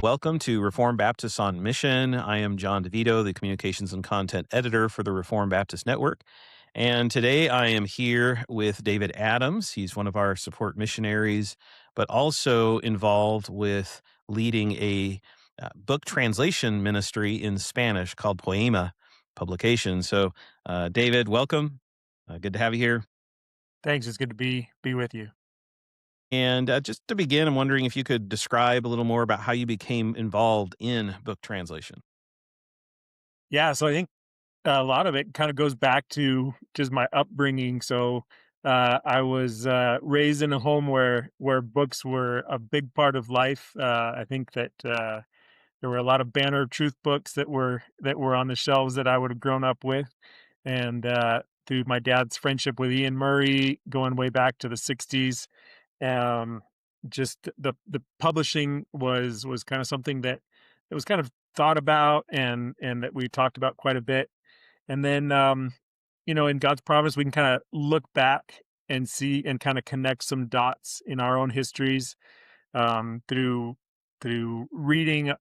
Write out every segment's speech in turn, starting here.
Welcome to Reformed Baptists on Mission. I am John DeVito, the Communications and Content Editor for the Reformed Baptist Network. And today I am here with David Adams. He's one of our support missionaries, but also involved with leading a book translation ministry in Spanish called Poema Publication. So, David, welcome. Good to have you here. Thanks. It's good to be with you. And just to begin, I'm wondering if you could describe a little more about how you became involved in book translation. Yeah, so I think a lot of it kind of goes back to just my upbringing. So I was raised in a home where books were a big part of life. I think that there were a lot of Banner of Truth books that were on the shelves that I would have grown up with, and through my dad's friendship with Ian Murray, going way back to the '60s. Um, just the publishing was kind of something that it was kind of thought about and that we talked about quite a bit. And then in God's providence, we can kind of look back and see and kind of connect some dots in our own histories through reading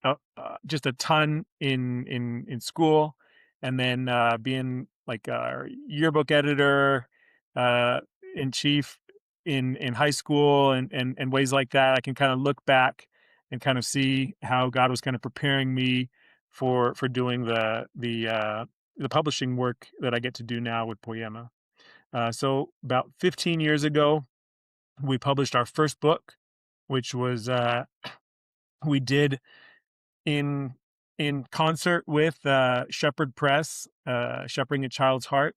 just a ton in school, and then being like a yearbook editor uh, in chief in high school and ways like that. I can kind of look back and kind of see how God was kind of preparing me for doing the publishing work that I get to do now with Poema. So about 15 years ago, we published our first book, which was we did in in concert with Shepherd Press, Shepherding a Child's Heart.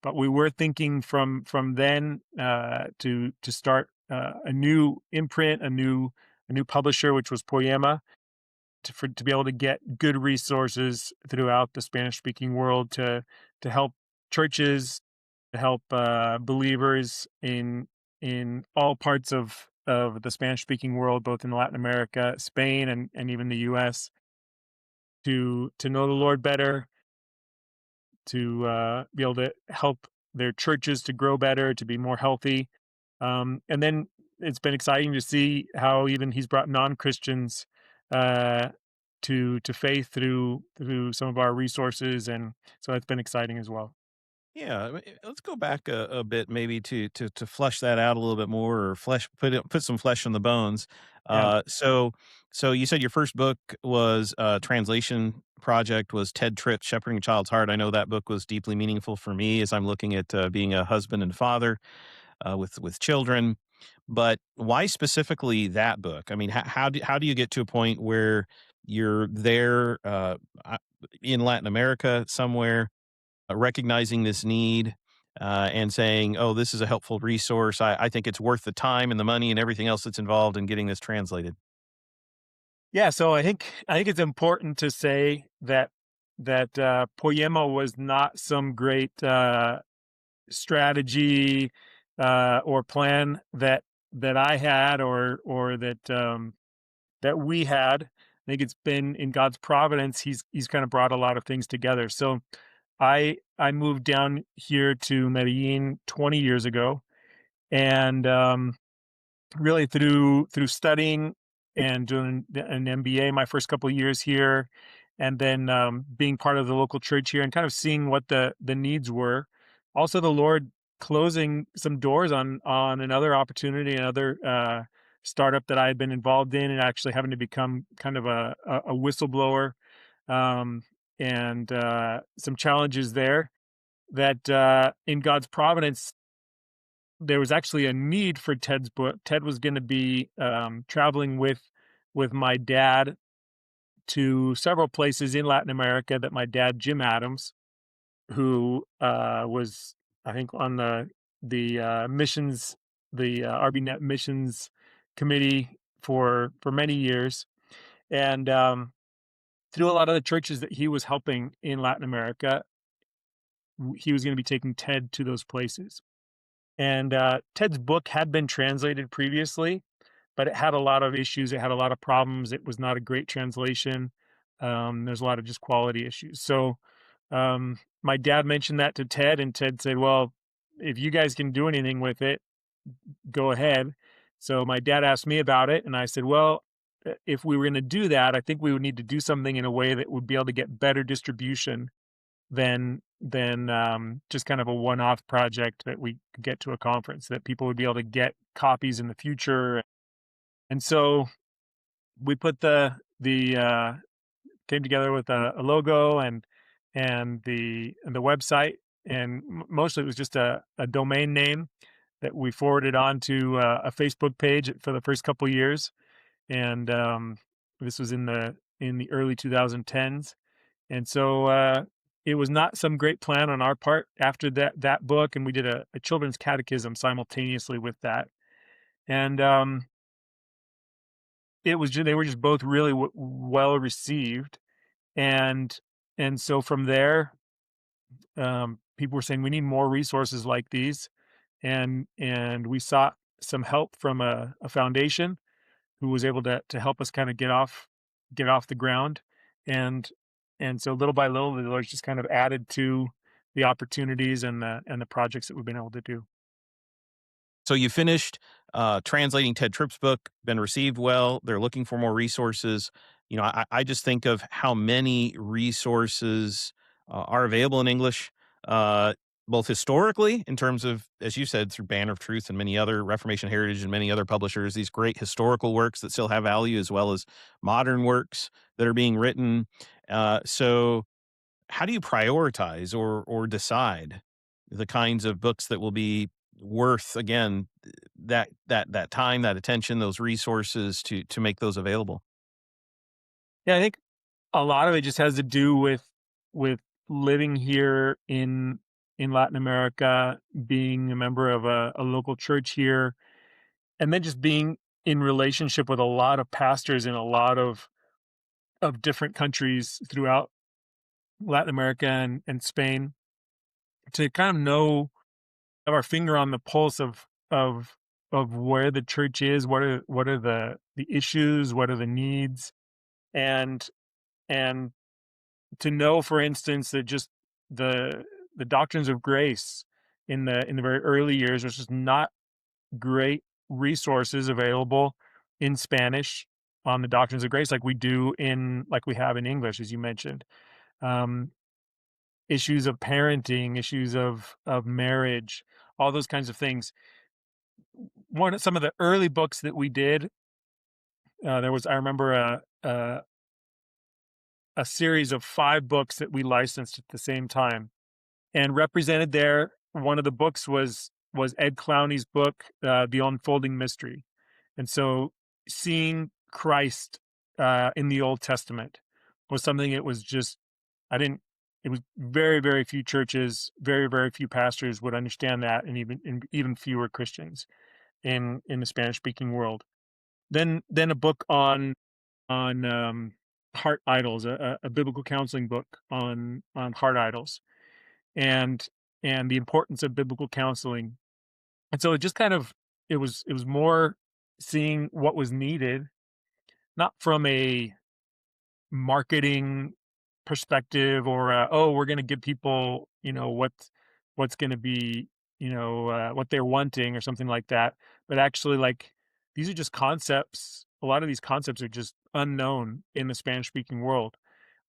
But we were thinking from then to start a new imprint, a new publisher, which was Poema, to be able to get good resources throughout the Spanish speaking world to help churches, to help believers in all parts of the Spanish speaking world, both in Latin America, Spain, and even the US, to know the Lord better, to be able to help their churches to grow better, to be more healthy. And then it's been exciting to see how even he's brought non-Christians uh, to faith through some of our resources, and so that's been exciting as well. Yeah, let's go back a bit, maybe to flesh that out a little bit more, or put some flesh on the bones. Yeah. So you said your first book was translation project was Ted Tripp's Shepherding a Child's Heart. I know that book was deeply meaningful for me as I'm looking at being a husband and father with children. But why specifically that book? I mean, how do you get to a point where you're there in Latin America somewhere? Recognizing this need and saying, "Oh, this is a helpful resource. I think it's worth the time and the money and everything else that's involved in getting this translated." Yeah, so I think it's important to say that Poema was not some great strategy or plan that I had or that we had. I think it's been in God's providence. He's kind of brought a lot of things together. So I moved down here to Medellin 20 years ago, and really through studying and doing an MBA my first couple of years here, and then being part of the local church here and kind of seeing what the needs were. Also, the Lord closing some doors on another opportunity, another startup that I had been involved in, and actually having to become kind of a whistleblower, um, and some challenges there. That in God's providence, there was actually a need for Ted's book. Ted was going to be traveling with my dad to several places in Latin America. That my dad, Jim Adams, who was I think on the missions, the RBNet missions committee for many years, and through a lot of the churches that he was helping in Latin America, he was going to be taking Ted to those places. And Ted's book had been translated previously, but it had a lot of issues. It had a lot of problems. It was not a great translation. There's a lot of just quality issues. So my dad mentioned that to Ted, and Ted said, "Well, if you guys can do anything with it, go ahead." So my dad asked me about it, and I said, "Well, if we were going to do that, I think we would need to do something in a way that would be able to get better distribution than just kind of a one-off project that we could get to a conference, that people would be able to get copies in the future. And so we put the came together with a logo and the website, and mostly it was just a domain name that we forwarded on to a Facebook page for the first couple years. And this was in the early 2010s. And so it was not some great plan on our part after that book, and we did a children's catechism simultaneously with that. And they were just both really well received. And so from there, people were saying we need more resources like these, and we sought some help from a foundation who was able to help us kind of get off the ground. and so little by little, the Lord's just kind of added to the opportunities and the projects that we've been able to do. So you finished translating Ted Tripp's book, been received well. They're looking for more resources. I just think of how many resources are available in English, uh, both historically, in terms of, as you said, through Banner of Truth and many other Reformation Heritage and many other publishers, these great historical works that still have value, as well as modern works that are being written. So how do you prioritize or decide the kinds of books that will be worth, again, that time, that attention, those resources to make those available? Yeah, I think a lot of it just has to do with living here in Latin America, being a member of a local church here, and then just being in relationship with a lot of pastors in a lot of different countries throughout Latin America and Spain, to kind of have our finger on the pulse of where the church is, what are the issues, what are the needs, and and to know, for instance, that just the the doctrines of grace in the very early years, there's just not great resources available in Spanish on the doctrines of grace like we have in English, as you mentioned. Um, Issues of parenting, issues of marriage, all those kinds of things. Some of the early books that we did, there was, I remember, a series of 5 books that we licensed at the same time, and represented there. One of the books was Ed Clowney's book, The Unfolding Mystery. And so seeing Christ in the Old Testament was something. It was just, I didn't. It was very, very few churches, very, very few pastors would understand that, and even fewer Christians in the Spanish speaking world. Then a book on heart idols, a biblical counseling book on heart idols, and the importance of biblical counseling. And so it just kind of, it was more seeing what was needed, not from a marketing perspective, or oh, we're going to give people, what's going to be, what they're wanting or something like that, but actually, like, these are just concepts. A lot of these concepts are just unknown in the Spanish speaking world,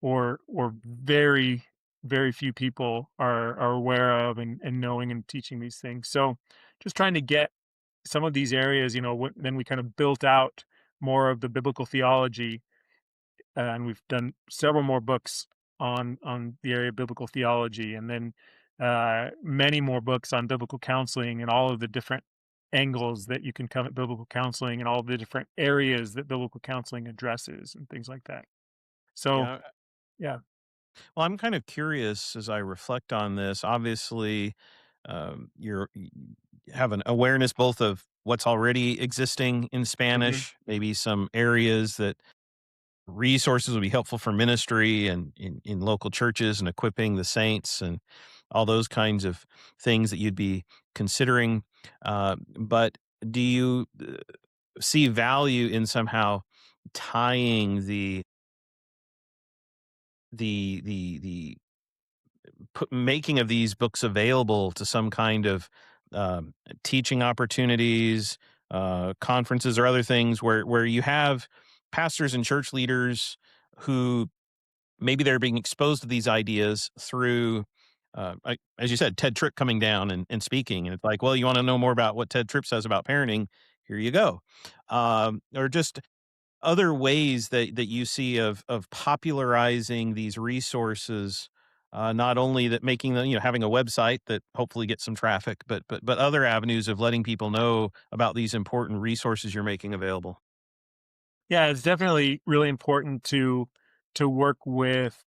or very, very few people are aware of and knowing and teaching these things. So just trying to get some of these areas, then we kind of built out more of the biblical theology, and we've done several more books on the area of biblical theology, and then many more books on biblical counseling and all of the different angles that you can come at biblical counseling, and all the different areas that biblical counseling addresses and things like that. So Yeah. yeah. Well, I'm kind of curious as I reflect on this. Obviously, you have an awareness both of what's already existing in Hmm. Spanish, maybe some areas that resources would be helpful for ministry and in local churches and equipping the saints and all those kinds of things that you'd be considering. But do you see value in somehow tying the making of these books available to some kind of teaching opportunities, conferences, or other things where you have pastors and church leaders who maybe they're being exposed to these ideas through, as you said, Ted Tripp coming down and speaking. And it's like, well, you want to know more about what Ted Tripp says about parenting? Here you go. Or just other ways that you see of popularizing these resources, not only that making the, having a website that hopefully gets some traffic, but other avenues of letting people know about these important resources you're making available. Yeah, it's definitely really important to work with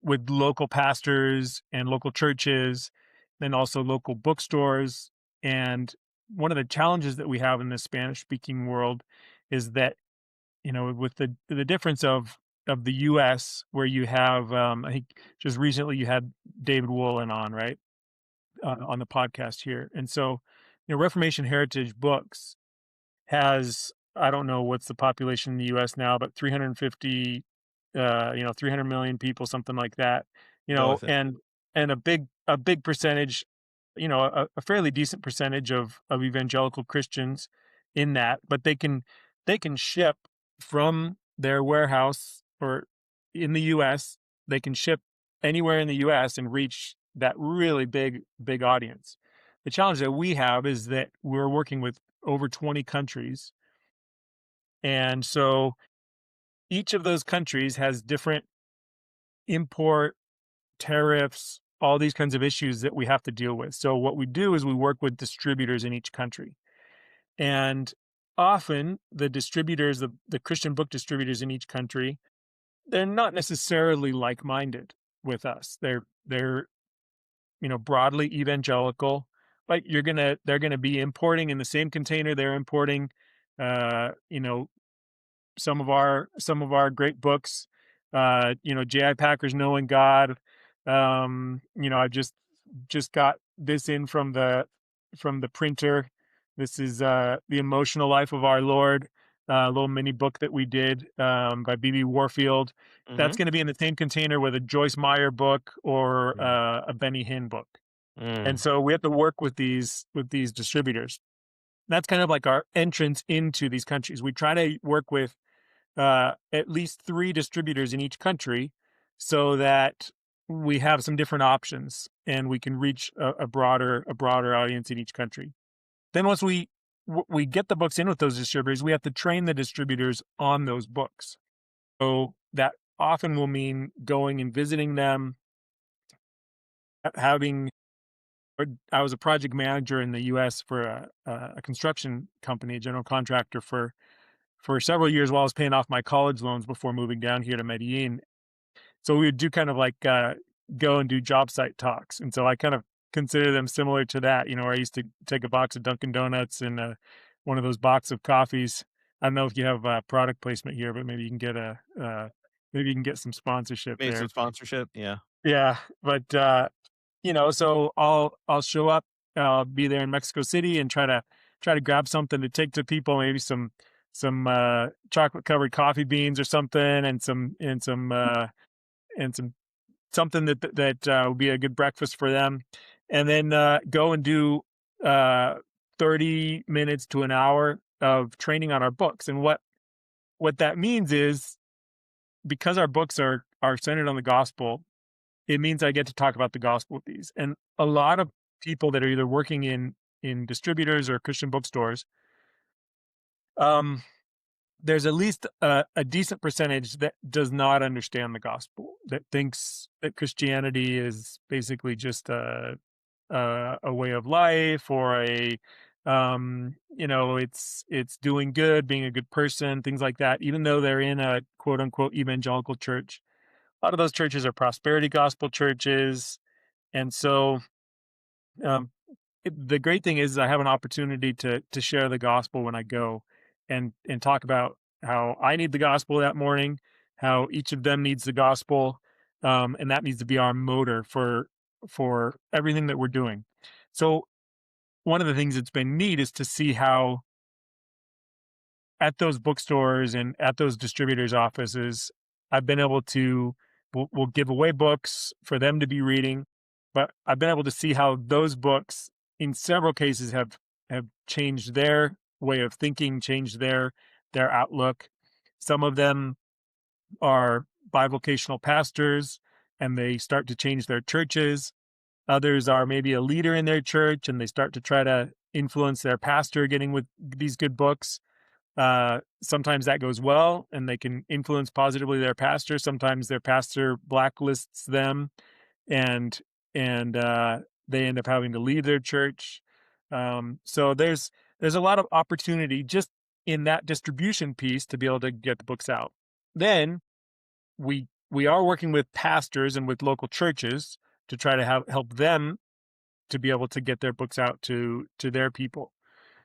local pastors and local churches, and also local bookstores. And one of the challenges that we have in the Spanish speaking world is that, with the difference of the US, where you have, I think just recently you had David Woolen on, right? On the podcast here. And so, Reformation Heritage Books has, I don't know what's the population in the US now, but 350, 300 million people, something like that, Go with it. and a big percentage, a fairly decent percentage of evangelical Christians in that, but they can ship from their warehouse, or in the US, they can ship anywhere in the US and reach that really big audience. The challenge that we have is that we're working with over 20 countries. And so each of those countries has different import tariffs, all these kinds of issues that we have to deal with. So what we do is we work with distributors in each country. And often the distributors, the Christian book distributors in each country, they're not necessarily like-minded with us. They're broadly evangelical, but they're gonna be importing in the same container they're importing, uh, you know, some of our great books. J.I. Packer's Knowing God. I just got this in from the printer. This is The Emotional Life of Our Lord, a little mini book that we did, by B.B. Warfield. That's Hmm. going to be in the same container with a Joyce Meyer book or a Benny Hinn book. And Mm. so we have to work with these distributors. That's kind of like our entrance into these countries. We try to work with at least three distributors in each country, so that we have some different options and we can reach a broader audience in each country. Then once we get the books in with those distributors, we have to train the distributors on those books. So that often will mean going and visiting them, having. I was a project manager in the U.S. for a construction company, a general contractor, for several years while I was paying off my college loans before moving down here to Medellin. So we would do kind of like, go and do job site talks. And so I kind of consider them similar to that, where I used to take a box of Dunkin' Donuts and one of those box of coffees. I don't know if you have product placement here, but maybe you can get some sponsorship Made some there. sponsorship. Yeah. Yeah, but so I'll show up. I'll be there in Mexico City and try to grab something to take to people, maybe some chocolate covered coffee beans or something, and some something that would be a good breakfast for them, and then go and do uh 30 minutes to an hour of training on our books. And what that means is, because our books are centered on the gospel, it means I get to talk about the gospel with these. And a lot of people that are either working in distributors or Christian bookstores, um, there's at least a decent percentage that does not understand the gospel, that thinks that Christianity is basically just a way of life, or it's doing good, being a good person, things like that. Even though they're in a quote unquote evangelical church, a lot of those churches are prosperity gospel churches. And so, um, the great thing is I have an opportunity to share the gospel when I go, and talk about how I need the gospel that morning, how each of them needs the gospel, and that needs to be our motor for everything that we're doing. So one of the things that's been neat is to see how at those bookstores and at those distributors' offices, I've been able to we'll give away books for them to be reading, but I've been able to see how those books, in several cases, have changed their way of thinking, changed their outlook. Some of them are bivocational pastors and they start to change their churches. Others are maybe a leader in their church and they start to try to influence their pastor getting with these good books. Sometimes that goes well and they can influence positively their pastor. Sometimes their pastor blacklists them and and they end up having to leave their church. So there's a lot of opportunity just in that distribution piece to be able to get the books out. Then we are working with pastors and with local churches to try to help them to be able to get their books out to their people.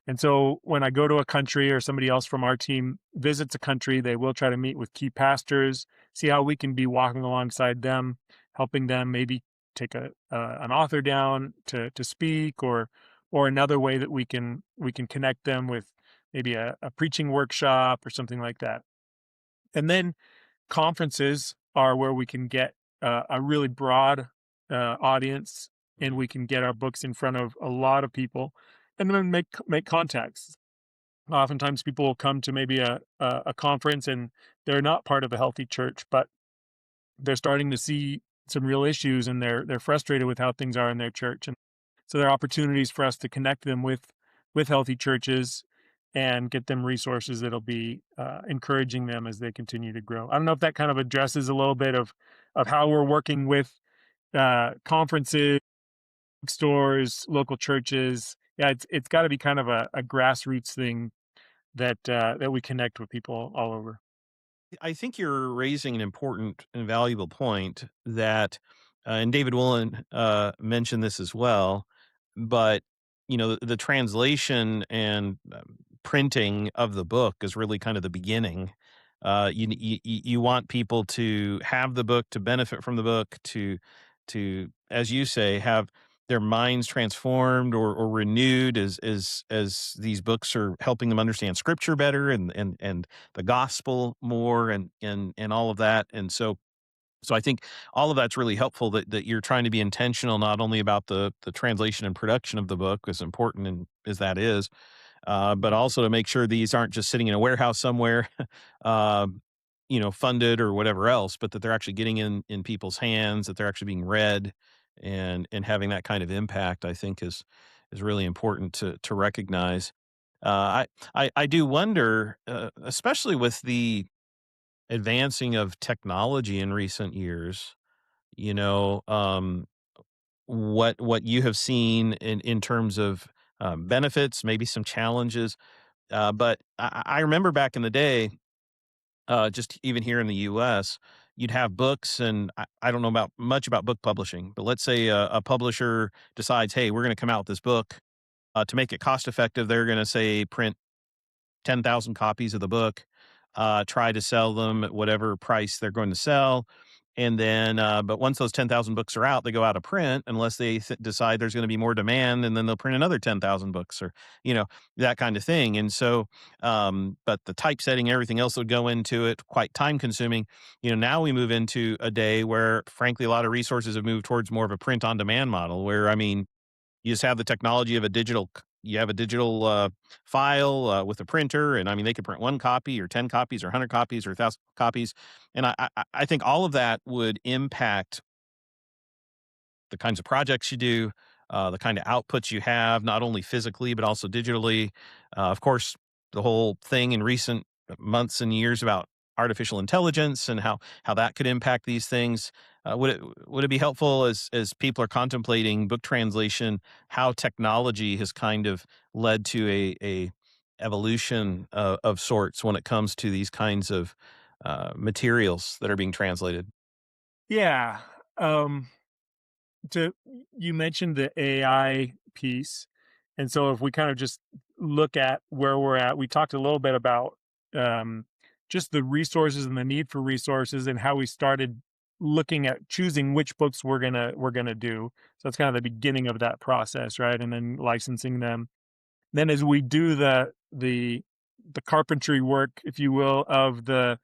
And so when I go to a country or somebody else from our team visits a country, they will try to meet with key pastors, see how we can be walking alongside them, helping them maybe take an author down to speak, or another way that we can connect them with maybe a preaching workshop or something like that. And then conferences are where we can get a really broad audience, and we can get our books in front of a lot of people, and then make contacts. Oftentimes, people will come to maybe a conference, and they're not part of a healthy church, but they're starting to see some real issues, and they're frustrated with how things are in their church, and so there are opportunities for us to connect them with healthy churches and get them resources that'll be encouraging them as they continue to grow. I don't know if that kind of addresses a little bit of how we're working with conferences, stores, local churches. Yeah, it's got to be kind of a grassroots thing that we connect with people all over. I think you're raising an important and valuable point that, and David Woolen mentioned this as well, but the translation and printing of the book is really kind of the beginning. You want people to have the book, to benefit from the book, to, as you say, have their minds transformed or renewed as these books are helping them understand scripture better and the gospel more and all of that. And so I think all of that's really helpful that you're trying to be intentional not only about the translation and production of the book, as important and as that is, but also to make sure these aren't just sitting in a warehouse somewhere, um, funded or whatever else, but that they're actually getting in people's hands, that they're actually being read, and having that kind of impact. I think is really important to recognize. I do wonder, especially with the advancing of technology in recent years. You know, what you have seen in terms of benefits, maybe some challenges, but I remember back in the day, just even here in the U.S., you'd have books, and I don't know about much about book publishing, but let's say a publisher decides, hey, we're going to come out with this book to make it cost effective. They're going to say print 10,000 copies of the book, try to sell them at whatever price they're going to sell. And then, but once those 10,000 books are out, they go out of print unless they decide there's going to be more demand, and then they'll print another 10,000 books or, you know, that kind of thing. And so, but the typesetting, everything else would go into it, quite time consuming. Now we move into a day where, frankly, a lot of resources have moved towards more of a print on demand model where, I mean, you just have the technology of you have a digital file with a printer, and I mean they could print one copy or 10 copies or 100 copies or 1,000 copies, and I think all of that would impact the kinds of projects you do, the kind of outputs you have, not only physically but also digitally. Of course, the whole thing in recent months and years about artificial intelligence and how that could impact these things. Would it be helpful as people are contemplating book translation, how technology has kind of led to a evolution of sorts when it comes to these kinds of materials that are being translated? Yeah. Um, to You mentioned the AI piece, and so if we kind of just look at where we're at, we talked a little bit about um, just the resources and the need for resources, and how we started looking at choosing which books we're gonna do. So that's kind of the beginning of that process, right? And then licensing them. Then as we do the carpentry work, if you will, of the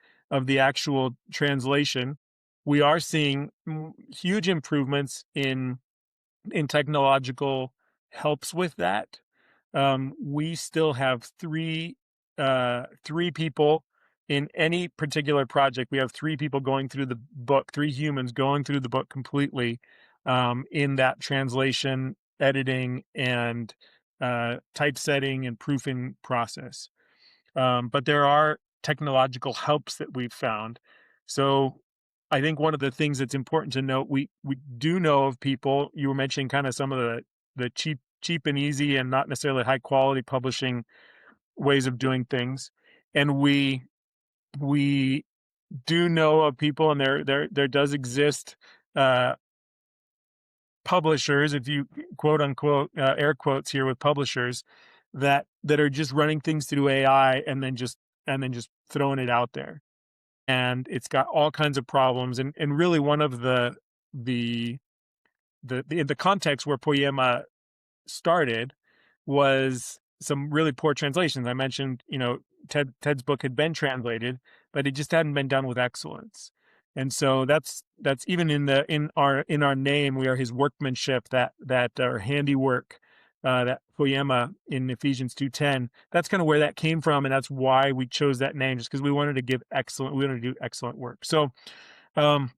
actual translation, we are seeing huge improvements in technological helps with that. We still have three. three people in any particular project. We have three people going through the book, three humans going through the book completely, in that translation, editing, and typesetting and proofing process. But there are technological helps that we've found. So I think one of the things that's important to note, we do know of people. You were mentioning kind of some of the cheap and easy and not necessarily high quality publishing ways of doing things, and we do know of people, and there does exist uh, publishers, if you quote unquote air quotes here with publishers, that are just running things through AI and then just throwing it out there, and it's got all kinds of problems. And really, one of the the context where Poema started was some really poor translations. I mentioned, Ted's book had been translated, but it just hadn't been done with excellence. And so that's even in our name, we are his workmanship, that our handiwork, that poema in Ephesians 2:10. That's kind of where that came from, and that's why we chose that name, just because we wanted to do excellent work. So um,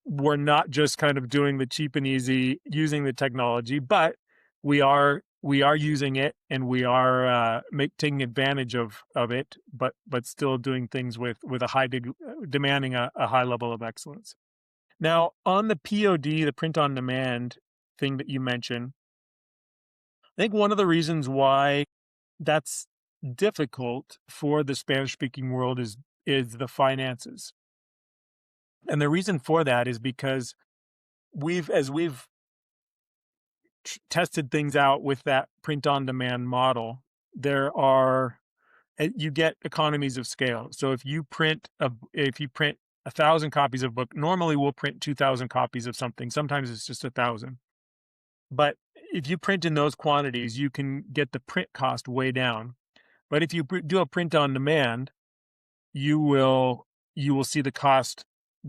we're not just kind of doing the cheap and easy using the technology, but we are using it, and we are taking advantage of it, but still doing things with a demanding a high level of excellence. Now, on the POD, the print on demand thing that you mentioned, I think one of the reasons why that's difficult for the Spanish speaking world is the finances. And the reason for that is because as we've tested things out with that print on demand model, you get economies of scale. So if you print 1,000 copies of a book, normally we'll print 2,000 copies of something. Sometimes it's just 1,000. But if you print in those quantities, you can get the print cost way down. But if you do a print on demand, you will see the cost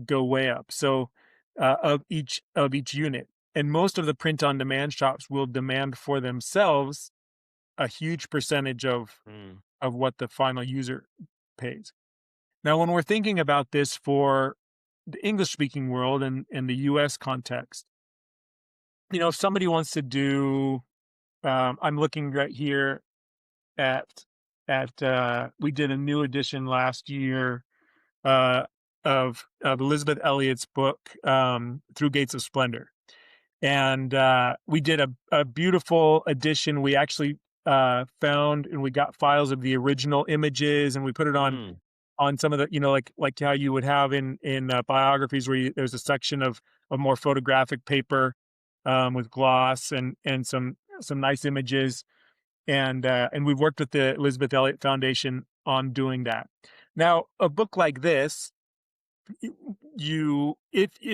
go way up. So of each unit, and most of the print on demand shops will demand for themselves a huge percentage of what the final user pays. Now, when we're thinking about this for the English speaking world and the US context, if somebody wants to do, I'm looking right here at we did a new edition last year of Elizabeth Elliot's book, Through Gates of Splendor. And we did a beautiful edition. We actually found, and we got files of the original images, and we put it on some of the, like how you would have in biographies, where there's a section of more photographic paper with gloss and some nice images. And we've worked with the Elizabeth Elliot Foundation on doing that. Now, a book like this, if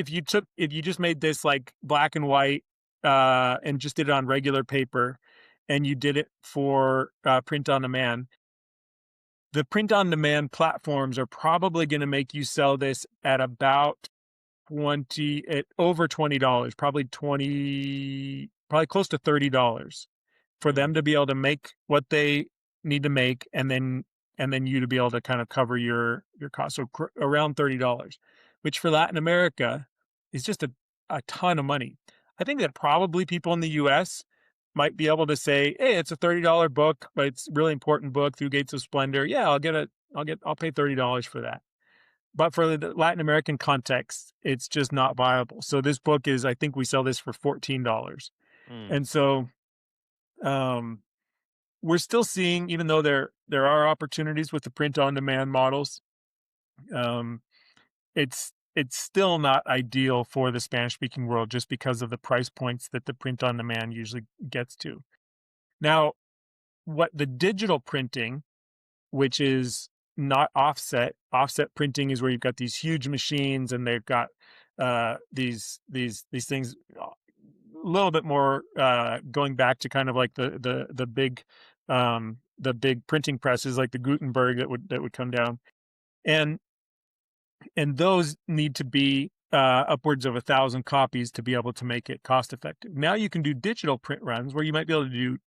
you just made this like black and white and just did it on regular paper, and you did it for print on demand, the print on demand platforms are probably going to make you sell this at about over $20, probably close to $30, for them to be able to make what they need to make, and then you to be able to kind of cover your costs. So around $30, which for Latin America is just a ton of money. I think that probably people in the US might be able to say, hey, it's a $30 book, but it's a really important book, Through Gates of Splendor. Yeah, I'll pay $30 for that. But for the Latin American context, it's just not viable. So this book I think we sell this for $14. And so we're still seeing, even though there are opportunities with the print on demand models, it's still not ideal for the Spanish speaking world, just because of the price points that the print on demand usually gets to. Now, what the digital printing, which is not offset printing, is where you've got these huge machines, and they've got these things a little bit more going back to kind of like the big printing presses, like the Gutenberg that would come down, and those need to be upwards of 1,000 copies to be able to make it cost effective. Now you can do digital print runs where you might be able to do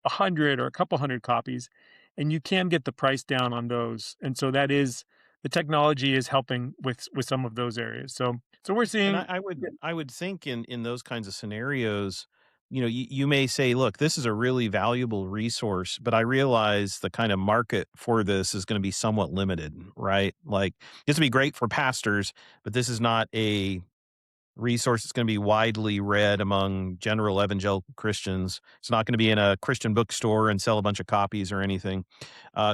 100 or a couple hundred copies, and you can get the price down on those. And so that is the technology is helping with some of those areas. So we're And seeing. I would think in those kinds of scenarios, you know, you may say, look, this is a really valuable resource, but I realize the kind of market for this is going to be somewhat limited, right? Like this would be great for pastors, but this is not a resource that's going to be widely read among general evangelical Christians. It's not going to be in a Christian bookstore and sell a bunch of copies or anything.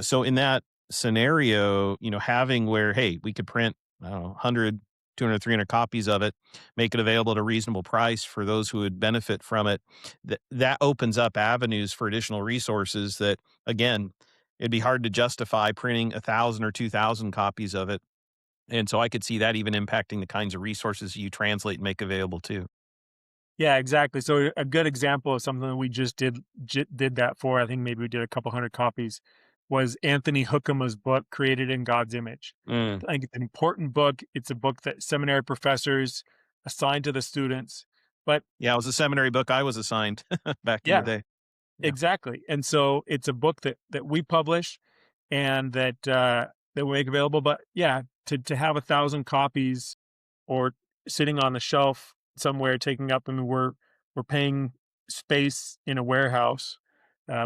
So in that scenario, you know, having where, hey, we could print, I don't know, 100, 200, 300 copies of it, make it available at a reasonable price for those who would benefit from it. That opens up avenues for additional resources that, again, it'd be hard to justify printing 1,000 or 2,000 copies of it, and so I could see that even impacting the kinds of resources you translate and make available too. Yeah, exactly. So a good example of something that we just did that for, I think maybe we did a couple hundred copies, was Anthony Hookema's book, Created in God's Image. Mm. I think it's an important book. It's a book that seminary professors assign to the students. But Yeah, it was a seminary book I was assigned back in the yeah, day. Yeah. exactly. And so it's a book that we publish and that we make available. But yeah, to have 1,000 copies or sitting on the shelf somewhere taking up. I mean, we're paying space in a warehouse.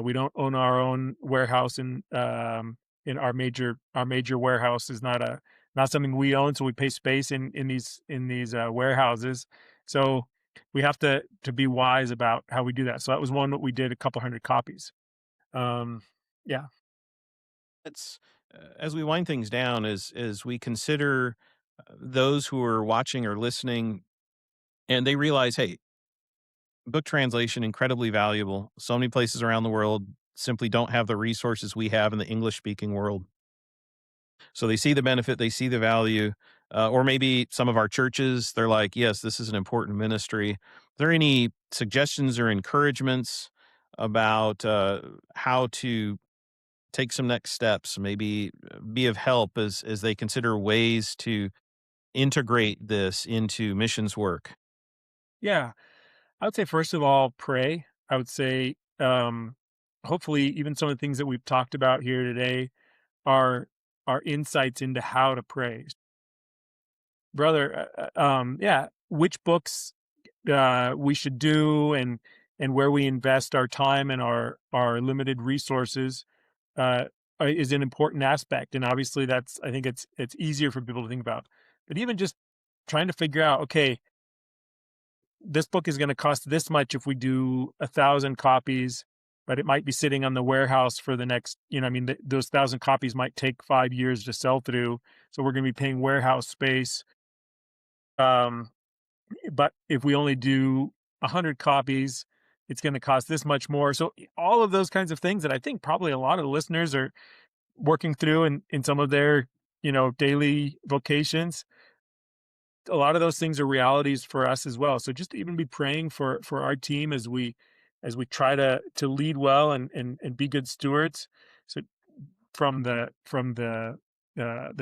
We don't own our own warehouse, in our major warehouse is not something we own, so we pay space in these warehouses. So we have to be wise about how we do that. So that was one that we did a couple hundred copies. Um, yeah, It's as we wind things down, as we consider those who are watching or listening, and they realize, hey, book translation incredibly valuable. So many places around the world simply don't have the resources we have in the English speaking world. So they see the benefit, they see the value, or maybe some of our churches, they're like, yes, this is an important ministry. Are there any suggestions or encouragements about how to take some next steps, maybe be of help as they consider ways to integrate this into missions work? yeah. I would say first of all, pray. I would say, hopefully, even some of the things that we've talked about here today are insights into how to pray, brother. Yeah, which books we should do, and where we invest our time and our limited resources is an important aspect. And obviously, that's I think it's easier for people to think about. But even just trying to figure out, okay, this book is going to cost this much if we do 1,000 copies, but it might be sitting on the warehouse for the next, I mean, those 1,000 copies might take 5 years to sell through. So we're going to be paying warehouse space. Um, but if we only do 100 copies, it's going to cost this much more. So all of those kinds of things that I think probably a lot of the listeners are working through in some of their, daily vocations, a lot of those things are realities for us as well. So just to even be praying for our team as we try to lead well and be good stewards. So from the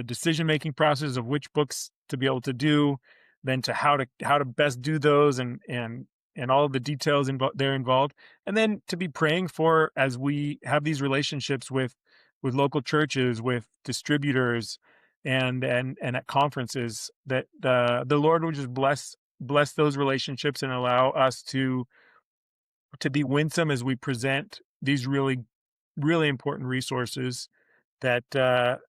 decision making process of which books to be able to do, then to how to best do those and all of the details they're involved, and then to be praying for as we have these relationships with local churches, with distributors, and at conferences, that the Lord would just bless those relationships and allow us to be winsome as we present these really really important resources that that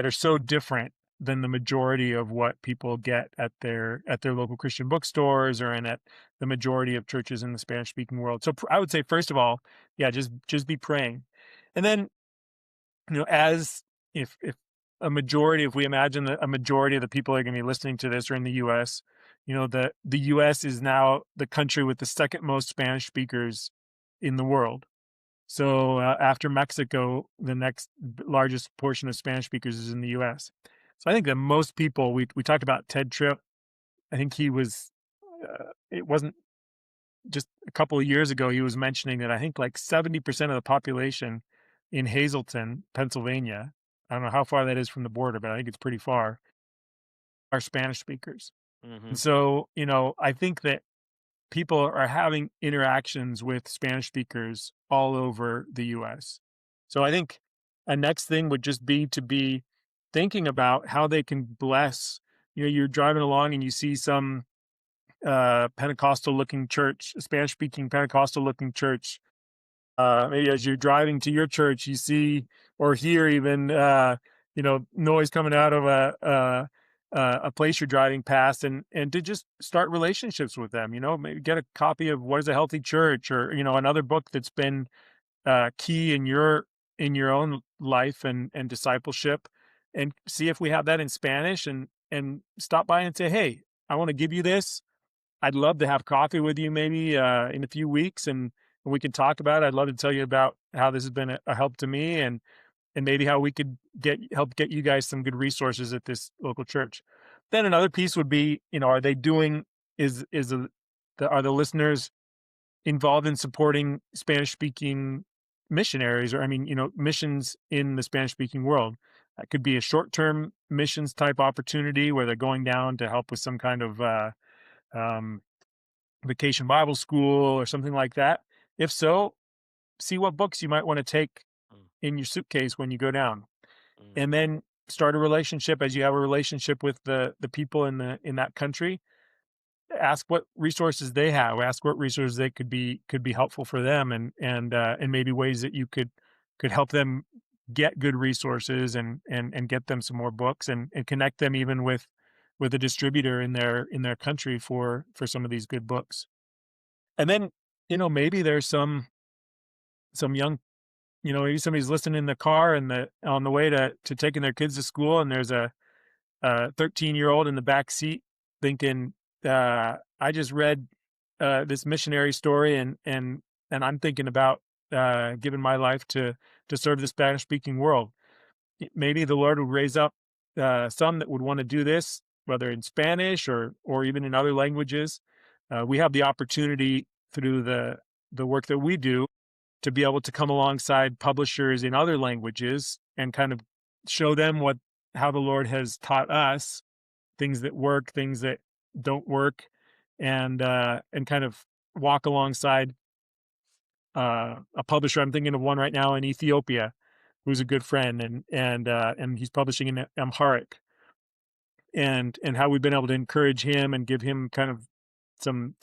are so different than the majority of what people get at their local Christian bookstores or at the majority of churches in the Spanish speaking world. So I would say first of all, yeah, just be praying, and then as if a majority, if we imagine that a majority of the people that are going to be listening to this are in the U.S., the U.S. is now the country with the second most Spanish speakers in the world. So after Mexico, the next largest portion of Spanish speakers is in the U.S. So I think that most people, we talked about Ted Tripp. I think he was, it wasn't just a couple of years ago, he was mentioning that I think like 70% of the population in Hazleton, Pennsylvania, I don't know how far that is from the border, but I think it's pretty far, are Spanish speakers. And Hmm. so, I think that people are having interactions with Spanish speakers all over the US. So I think a next thing would just be to be thinking about how they can bless. You're driving along and you see some Pentecostal looking church, a Spanish speaking Pentecostal looking church. Maybe as you're driving to your church, you see or hear even noise coming out of a place you're driving past, and to just start relationships with them. Maybe get a copy of What is a Healthy Church, or another book that's been key in your own life and discipleship, and see if we have that in Spanish, and stop by and say, hey, I want to give you this. I'd love to have coffee with you maybe in a few weeks, and we can talk about it. I'd love to tell you about how this has been a help to me, and maybe how we could help get you guys some good resources at this local church. Then another piece would be, are they doing are the listeners involved in supporting Spanish speaking missionaries, or missions in the Spanish speaking world? That could be a short term missions type opportunity where they're going down to help with some kind of um, vacation Bible school or something like that. If so, see what books you might want to take Mm, in your suitcase when you go down, mm, and then start a relationship. As you have a relationship with the people in that country, ask what resources they have, ask what resources they could be helpful for them, and maybe ways that you could help them get good resources, and get them some more books, and connect them even with a distributor in their country for some of these good books. And then, maybe there's some young, maybe somebody's listening in the car and on the way to taking their kids to school, and there's a 13-year-old in the back seat thinking, I just read this missionary story, and I'm thinking about giving my life to serve the Spanish speaking world. Maybe the Lord would raise up some that would want to do this, whether in Spanish or even in other languages. We have the opportunity through the work that we do to be able to come alongside publishers in other languages and kind of show them how the Lord has taught us, things that work, things that don't work, and kind of walk alongside a publisher. I'm thinking of one right now in Ethiopia, who's a good friend, and he's publishing in Amharic, and how we've been able to encourage him and give him kind of some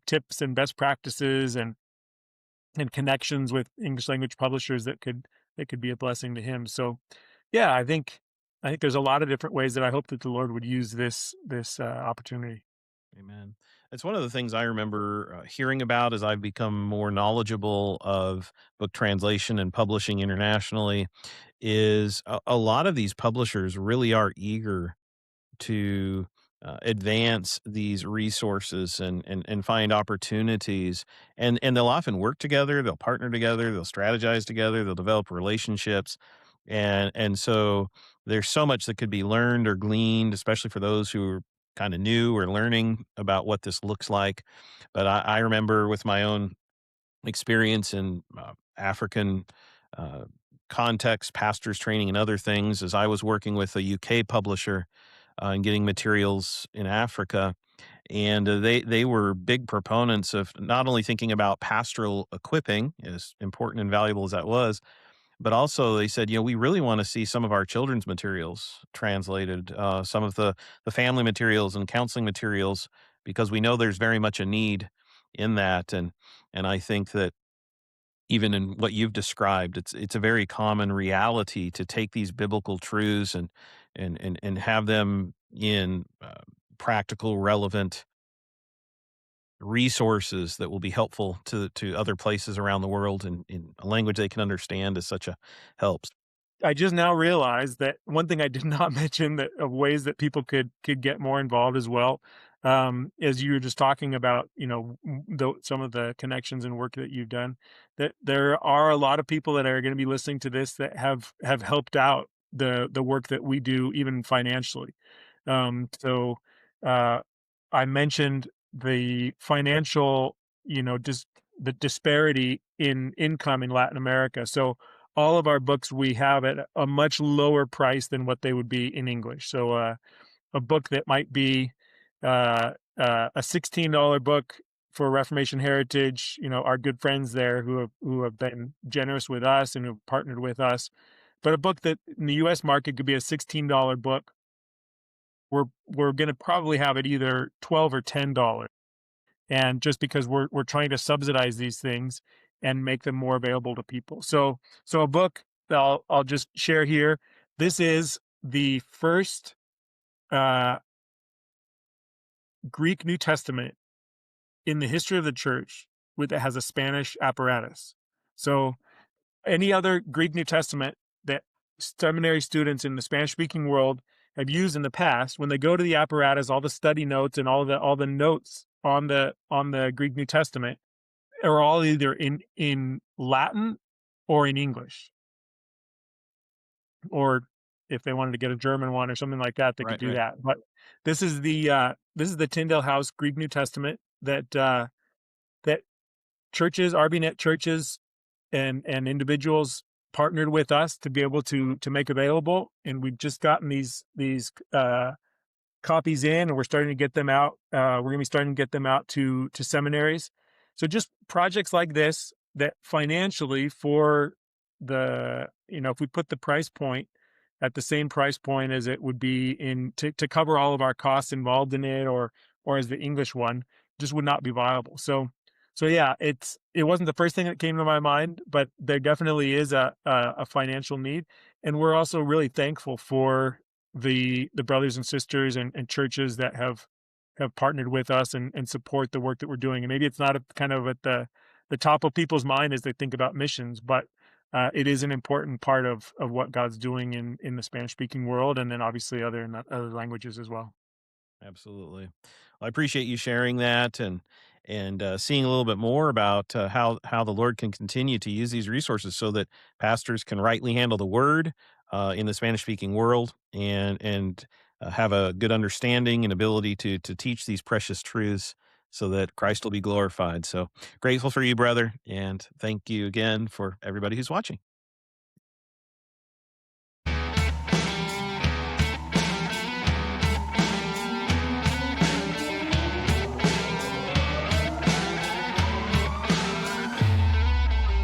tips and best practices, and connections with English language publishers that could be a blessing to him. So, yeah, I think there's a lot of different ways that I hope that the Lord would use this opportunity. amen. It's one of the things I remember hearing about as I've become more knowledgeable of book translation and publishing internationally. Is a lot of these publishers really are eager to advance these resources and find opportunities, and they'll often work together, they'll partner together, they'll strategize together, they'll develop relationships, and so there's so much that could be learned or gleaned, especially for those who are kind of new or learning about what this looks like. But I remember with my own experience in African uh, context, pastors training, and other things, as I was working with a UK publisher and getting materials in Africa. And they were big proponents of not only thinking about pastoral equipping, as important and valuable as that was, but also they said, we really want to see some of our children's materials translated, some of the family materials and counseling materials, because we know there's very much a need in that. And I think that even in what you've described, it's a very common reality to take these biblical truths and have them in practical, relevant resources that will be helpful to other places around the world, and in a language they can understand is such a help. I just now realized that one thing I did not mention, that of ways that people could get more involved as well, as you were just talking about, some of the connections and work that you've done. That there are a lot of people that are going to be listening to this that have helped out the work that we do, even financially. So uh, I mentioned the financial, just the disparity in income in Latin America. So all of our books we have at a much lower price than what they would be in English. So a book that might be a $16 book for Reformation Heritage, our good friends there who have been generous with us and who have partnered with us, but a book that in the US market could be a $16 book, we're going to probably have it either 12 or $10. And just because we're trying to subsidize these things and make them more available to people. So a book that I'll just share here. This is the first Greek New Testament in the history of the church that has a Spanish apparatus. So any other Greek New Testament that seminary students in the Spanish speaking world have used in the past, when they go to the apparatus, all the study notes and all the notes on the Greek New Testament are all either in Latin or in English. Or if they wanted to get a German one or something like that, they could Right, do right. that. But this is the Tyndale House Greek New Testament that churches, RBNet churches, and individuals partnered with us to be able to make available, and we've just gotten these copies in, and we're starting to get them out. We're going to be starting to get them out to seminaries. So just projects like this that financially for if we put the price point at the same price point as it would be to cover all of our costs involved in it, or as the English one, just would not be viable. So yeah, it wasn't the first thing that came to my mind, but there definitely is a financial need, and we're also really thankful for the brothers and sisters and churches that have partnered with us and support the work that we're doing. And maybe it's not kind of at the top of people's mind as they think about missions, but it is an important part of what God's doing in the Spanish speaking world, and then obviously other languages as well. Absolutely. Well, I appreciate you sharing that and seeing a little bit more about how the Lord can continue to use these resources so that pastors can rightly handle the word in the Spanish speaking world and have a good understanding and ability to teach these precious truths so that Christ will be glorified. So grateful for you, brother, and thank you again for everybody who's watching.